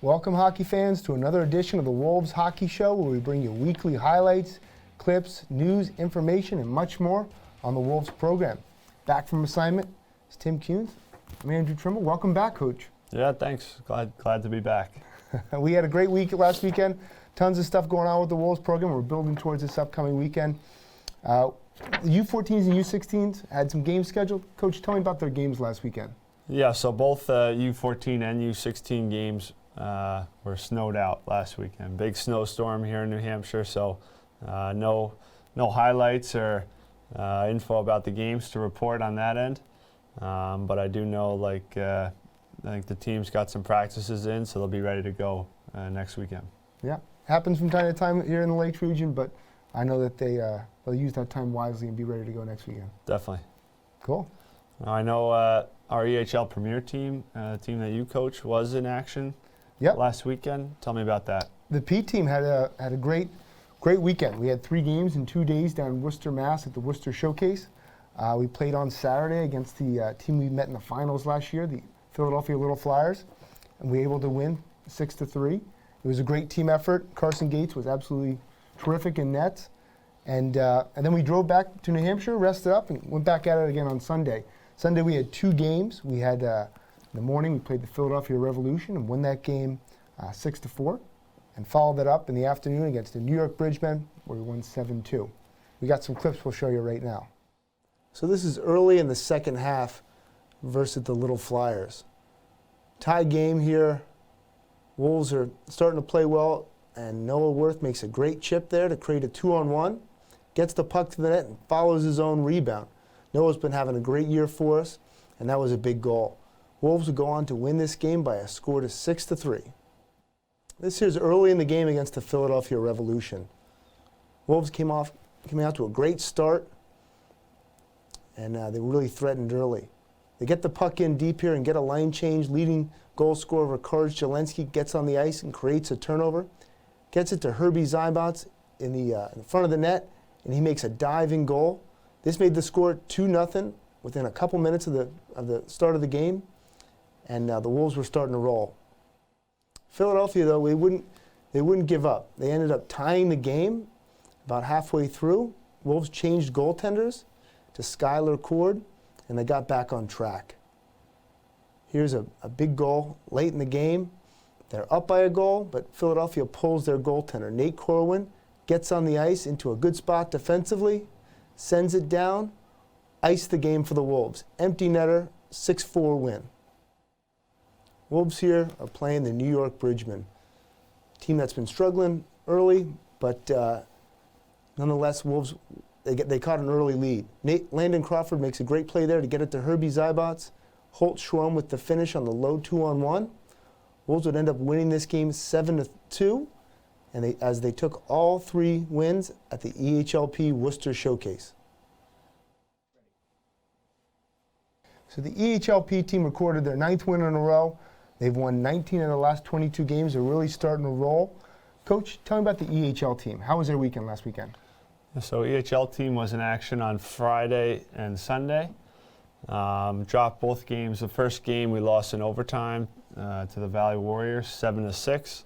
Welcome, hockey fans, to another edition of the Wolves Hockey Show, where we bring you weekly highlights, clips, news, information, and much more on the Wolves program. Back from assignment is Tim Kuhn. I'm Andrew Trimble. Welcome back, Coach. Yeah, thanks. Glad to be back. We had a great week last weekend. Tons of stuff going on with the Wolves program. We're building towards this upcoming weekend. The U14s and U16s had some games scheduled. Coach, tell me about their games last weekend. Yeah, so both U14 and U16 games were snowed out last weekend. Big snowstorm here in New Hampshire, so no highlights or info about the games to report on that end. But I do know, I think the team's got some practices in, so they'll be ready to go next weekend. Yeah, happens from time to time here in the Lakes region, but I know that they'll use that time wisely and be ready to go next weekend. Definitely. Cool. I know our EHL Premier team, the team that you coach, was in action last weekend. Tell me about that. The P team had a great weekend. We had 3 games in 2 days down in Worcester, Mass. at the Worcester Showcase. We played on Saturday against the team we met in the finals last year, the Philadelphia Little Flyers, and we were able to win 6-3. It was a great team effort. Carson Gates was absolutely terrific in nets. And then we drove back to New Hampshire, rested up, and went back at it again on Sunday. Sunday we had 2 games. We had in the morning we played the Philadelphia Revolution and won that game 6-4, and followed that up in the afternoon against the New York Bridgemen, where we won 7-2. We got some clips we'll show you right now. So this is early in the second half versus the Little Flyers. Tie game here. Wolves are starting to play well, and Noah Worth makes a great chip there to create a 2-on-1. Gets the puck to the net and follows his own rebound. Noah's been having a great year for us, and that was a big goal. Wolves would go on to win this game by a score to 6-3. This here's early in the game against the Philadelphia Revolution. Wolves came out to a great start, and they really threatened early. They get the puck in deep here and get a line change. Leading goal scorer Ricard Jelensky gets on the ice and creates a turnover. Gets it to Herbie Zybats in the front of the net, and he makes a diving goal. This made the score 2-0 within a couple minutes of the start of the game, and the Wolves were starting to roll. Philadelphia, though, they wouldn't give up. They ended up tying the game about halfway through. Wolves changed goaltenders to Skylar Cord, and they got back on track. Here's a big goal late in the game. They're up by a goal, but Philadelphia pulls their goaltender. Nate Corwin gets on the ice into a good spot defensively, sends it down, ice the game for the Wolves. Empty netter, 6-4 win. Wolves here are playing the New York Bridgemen, team that's been struggling early, but nonetheless, Wolves, they caught an early lead. Landon Crawford makes a great play there to get it to Herbie Zybats. Holt Schrum with the finish on the low 2-on-1. Wolves would end up winning this game 7-2, and as they took all 3 wins at the EHLP Worcester Showcase. So the EHLP team recorded their 9th win in a row. They've won 19 of the last 22 games. They're really starting to roll. Coach, tell me about the EHL team. How was their weekend last weekend? So EHL team was in action on Friday and Sunday. Dropped both games. The first game we lost in overtime to the Valley Warriors, 7-6.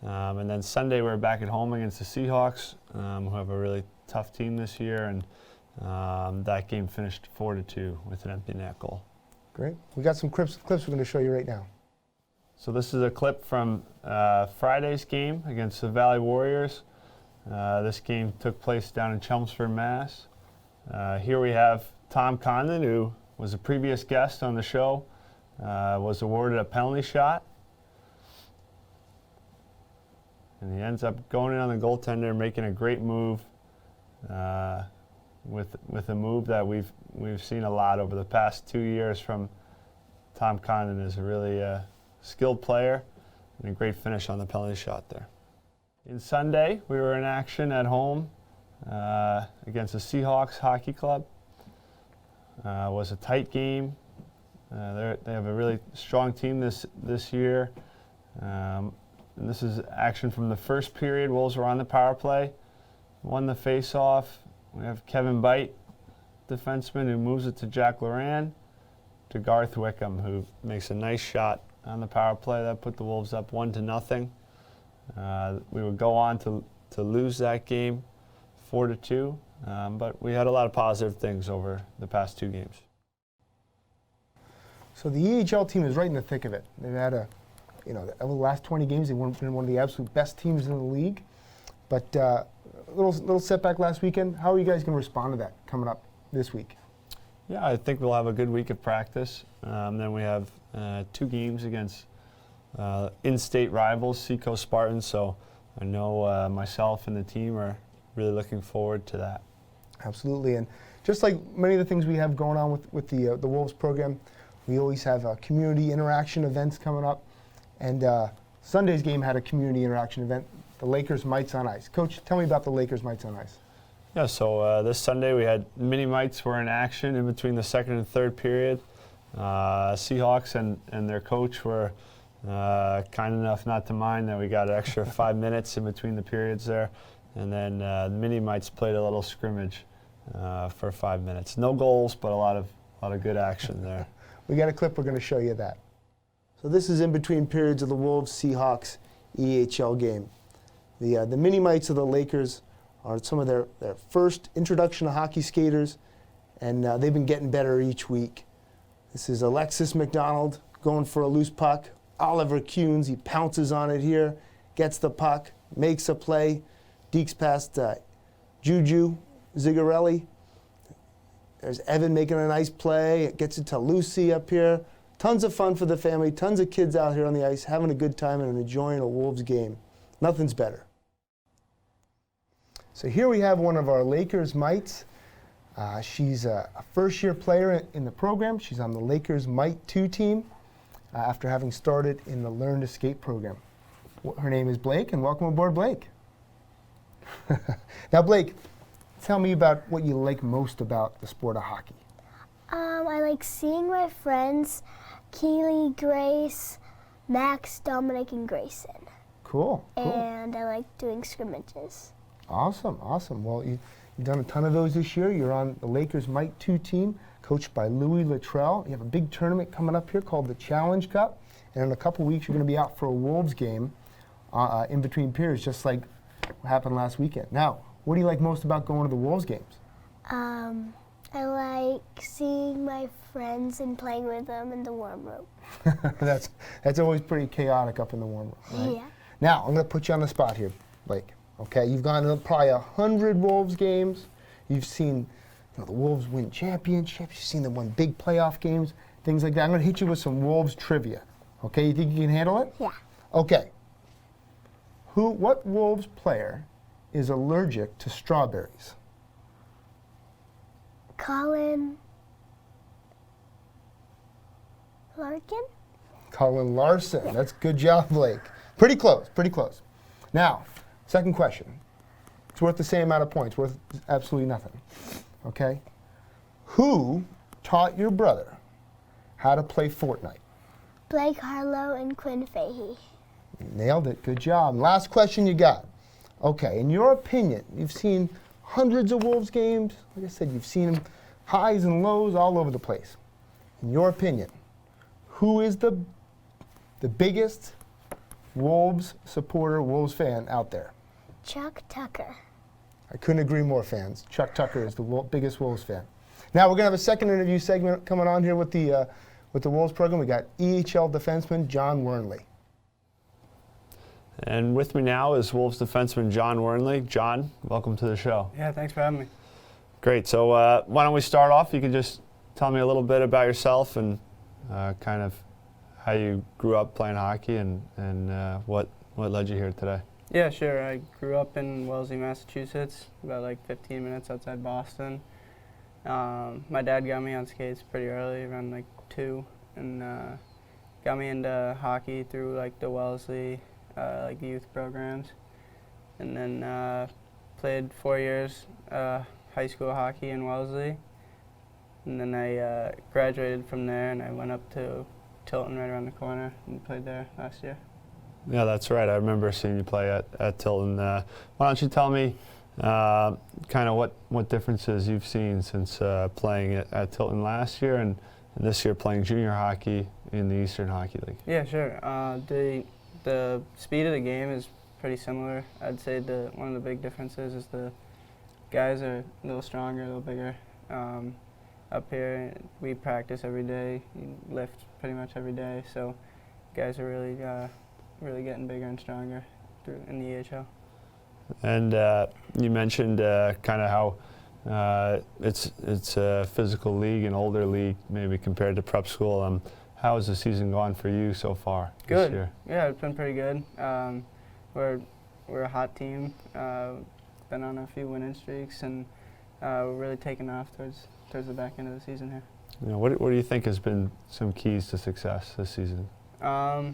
And then Sunday we were back at home against the Seahawks, who have a really tough team this year, and that game finished 4-2 with an empty net goal. Great. We got some clips we're going to show you right now. So this is a clip from Friday's game against the Valley Warriors. This game took place down in Chelmsford, Mass. Here we have Tom Condon, who was a previous guest on the show, was awarded a penalty shot. And he ends up going in on the goaltender, making a great move with a move that we've seen a lot over the past 2 years from Tom Condon. Is a really skilled player and a great finish on the penalty shot there. In Sunday, we were in action at home against the Seahawks Hockey Club. It was a tight game. They have a really strong team this year. And this is action from the first period. Wolves were on the power play, won the face-off. We have Kevin Bite, defenseman, who moves it to Jack Loran, to Garth Wickham, who makes a nice shot on the power play. That put the Wolves up 1-0. We would go on to lose that game 4-2, but we had a lot of positive things over the past 2 games. So the EHL team is right in the thick of it. They've had over the last 20 games, they've been one of the absolute best teams in the league. But a little setback last weekend. How are you guys going to respond to that coming up this week? Yeah, I think we'll have a good week of practice. Then we have 2 games against in-state rivals, Seacoast Spartans. So I know myself and the team are really looking forward to that. Absolutely, and just like many of the things we have going on with the Wolves program, we always have community interaction events coming up. And Sunday's game had a community interaction event, the Lakers Mites on Ice. Coach, tell me about the Lakers Mites on Ice. Yeah, so this Sunday we had mini mites were in action in between the second and third period. Seahawks and their coach were kind enough not to mind that we got an extra 5 minutes in between the periods there. And then the mini mites played a little scrimmage for 5 minutes. No goals, but a lot of good action there. We got a clip, we're going to show you that. So this is in between periods of the Wolves-Seahawks EHL game. The mini-mites of the Lakers are some of their first introduction to hockey skaters, and they've been getting better each week. This is Alexis McDonald going for a loose puck. Oliver Kuhns, he pounces on it here, gets the puck, makes a play, dekes past Juju Zigarelli. There's Evan making a nice play. It gets it to Lucy up here. Tons of fun for the family. Tons of kids out here on the ice having a good time and enjoying a Wolves game. Nothing's better. So here we have one of our Lakers Mites. She's a first-year player in the program. She's on the Lakers Mite 2 team after having started in the Learn to Skate program. Her name is Blake, and welcome aboard, Blake. Now, Blake, tell me about what you like most about the sport of hockey. I like seeing my friends, Keely, Grace, Max, Dominic, and Grayson. Cool. And I like doing scrimmages. Awesome. Well, you've done a ton of those this year. You're on the Lakers Mite 2 team, coached by Louis Luttrell. You have a big tournament coming up here called the Challenge Cup. And in a couple weeks, you're going to be out for a Wolves game in between periods, just like what happened last weekend. Now, what do you like most about going to the Wolves games? I like seeing my friends and playing with them in the warm room. That's always pretty chaotic up in the warm room, right? Yeah. Now, I'm going to put you on the spot here, Blake. Okay, you've gone to probably 100 Wolves games. You've seen the Wolves win championships. You've seen them win big playoff games, things like that. I'm going to hit you with some Wolves trivia. Okay, you think you can handle it? Yeah. Okay. What Wolves player is allergic to strawberries? Colin Larkin? Colin Larson. That's good job, Blake. Pretty close. Now, second question. It's worth the same amount of points, worth absolutely nothing. Okay? Who taught your brother how to play Fortnite? Blake Harlow and Quinn Fahey. Nailed it. Good job. Last question you got. Okay, in your opinion, you've seen hundreds of Wolves games. Like I said, you've seen them highs and lows all over the place. In your opinion, who is the biggest Wolves supporter, Wolves fan out there? Chuck Tucker. I couldn't agree more, fans. Chuck Tucker is the biggest Wolves fan. Now we're going to have a second interview segment coming on here with the Wolves program. We got EHL defenseman John Wernley. And with me now is Wolves defenseman John Wernley. John, welcome to the show. Yeah, thanks for having me. Great. So why don't we start off? You can just tell me a little bit about yourself and kind of how you grew up playing hockey and what led you here today. Yeah, sure. I grew up in Wellesley, Massachusetts, about like 15 minutes outside Boston. My dad got me on skates pretty early, around like 2, and got me into hockey through like the Wellesley like youth programs, and then played 4 years high school hockey in Wellesley, and then I graduated from there and I went up to Tilton right around the corner and played there last year. Yeah, that's right. I remember seeing you play at Tilton. Why don't you tell me kind of what differences you've seen since playing at Tilton last year and this year playing junior hockey in the Eastern Hockey League? Yeah, sure. The speed of the game is pretty similar. I'd say one of the big differences is the guys are a little stronger, a little bigger. Up here, we practice every day, lift pretty much every day, so guys are really getting bigger and stronger in the EHL. And you mentioned kind of how it's a physical league, an older league, maybe compared to prep school. How has the season gone for you so far this year? Yeah, it's been pretty good. We're a hot team. Been on a few winning streaks, and we're really taking off towards the back end of the season here. You know, what do you think has been some keys to success this season? Yeah,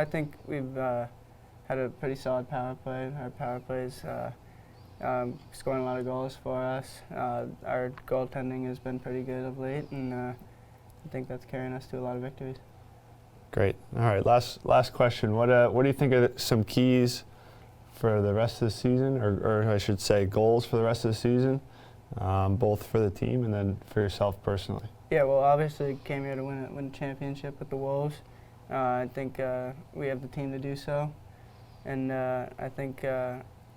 I think we've had a pretty solid power play. Our power plays scoring a lot of goals for us. Our goaltending has been pretty good of late, and I think that's carrying us to a lot of victories. Great. All right, last question. What do you think are some keys for the rest of the season, or I should say goals for the rest of the season, both for the team and then for yourself personally? Yeah, well, obviously came here to win a championship with the Wolves. I think we have the team to do so, and I think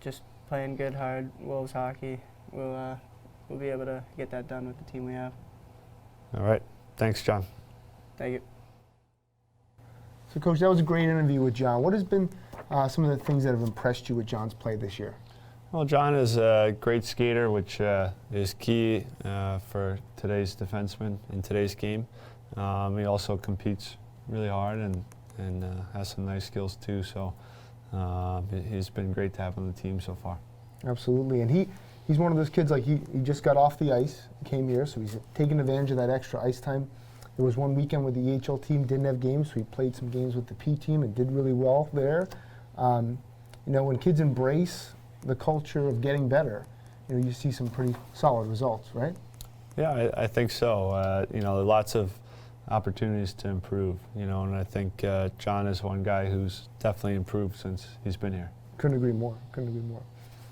just playing good, hard Wolves hockey, we'll be able to get that done with the team we have. All right. Thanks, John. Thank you. So, Coach, that was a great interview with John. What has been some of the things that have impressed you with John's play this year? Well, John is a great skater, which is key for today's defenseman in today's game. He also competes really hard and has some nice skills too. So he's been great to have on the team so far. Absolutely, and he's one of those kids, like he just got off the ice, came here, so he's taking advantage of that extra ice time. There was one weekend where the EHL team didn't have games, so he played some games with the P team and did really well there. You know, when kids embrace the culture of getting better, you know, you see some pretty solid results, right? Yeah, I think so. You know, lots of opportunities to improve, you know, and I think John is one guy who's definitely improved since he's been here. Couldn't agree more, couldn't agree more.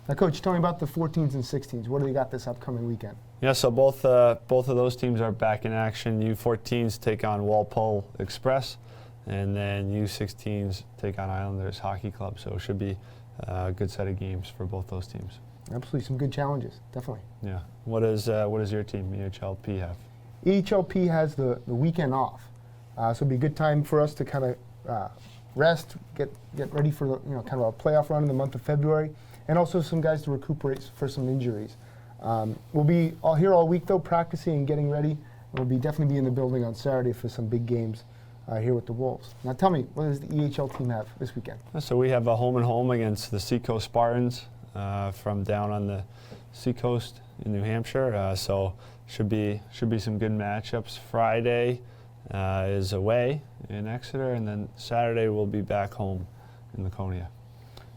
Now, Coach, tell me about the 14s and 16s. What do they got this upcoming weekend? Yeah, so both of those teams are back in action. U14s take on Walpole Express, and then U16s take on Islanders Hockey Club. So it should be a good set of games for both those teams. Absolutely, some good challenges, definitely. Yeah. What does your team, EHLP, have? EHLP has the weekend off, so it'll be a good time for us to kind of rest, get ready for the, kind of a playoff run in the month of February, and also some guys to recuperate for some injuries. We'll be here all week though, practicing and getting ready. We'll definitely be in the building on Saturday for some big games here with the Wolves. Now tell me, what does the EHL team have this weekend? So we have a home and home against the Seacoast Spartans from down on the Seacoast in New Hampshire. So should be some good matchups. Friday is away in Exeter, and then Saturday we'll be back home in Laconia.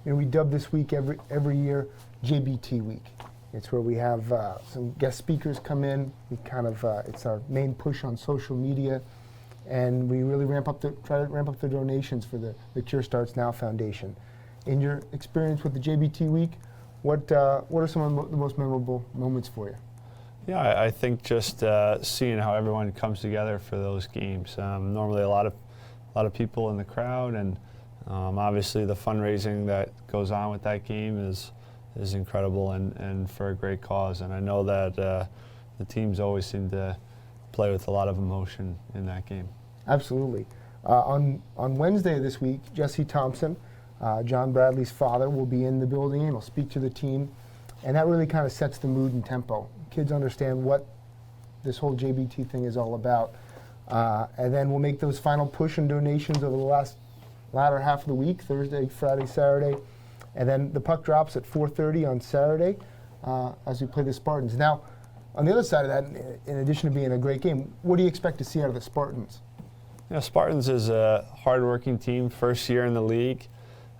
And we dub this week every year JBT Week. It's where we have some guest speakers come in. We kind of it's our main push on social media, and we really try to ramp up the donations for the Cure Starts Now Foundation. In your experience with the JBT Week, what are some of the most memorable moments for you? Yeah, I think just seeing how everyone comes together for those games. Normally, a lot of people in the crowd, and obviously the fundraising that goes on with that game is incredible and for a great cause. And I know that the teams always seem to play with a lot of emotion in that game. Absolutely. On Wednesday this week, Jesse Thompson, John Bradley's father, will be in the building and will speak to the team, and that really kind of sets the mood and tempo. Kids understand what this whole JBT thing is all about, and then we'll make those final push and donations over the latter half of the week, Thursday, Friday, Saturday, and then the puck drops at 4:30 on Saturday as we play the Spartans. Now, on the other side of that, in addition to being a great game, what do you expect to see out of the Spartans? Yeah, Spartans is a hard-working team, first year in the league,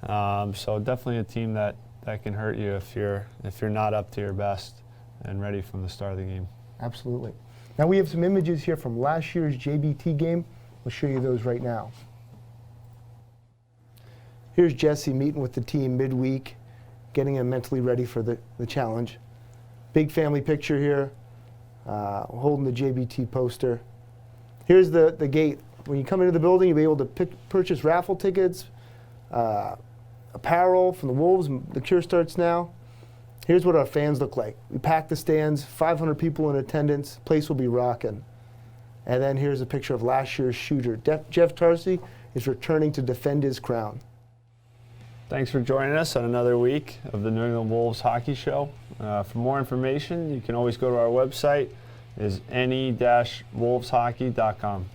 so definitely a team that can hurt you if you're not up to your best and ready from the start of the game. Absolutely. Now we have some images here from last year's JBT game. We'll show you those right now. Here's Jesse meeting with the team midweek, getting him mentally ready for the challenge. Big family picture here, holding the JBT poster. Here's the gate when you come into the building, you'll be able to purchase raffle tickets, apparel from the Wolves. The Cure starts now. Here's what our fans look like. We packed the stands, 500 people in attendance. Place will be rocking. And then here's a picture of last year's shooter. Jeff Tarsi is returning to defend his crown. Thanks for joining us on another week of the New England Wolves Hockey Show. For more information, you can always go to our website, is ne-wolveshockey.com.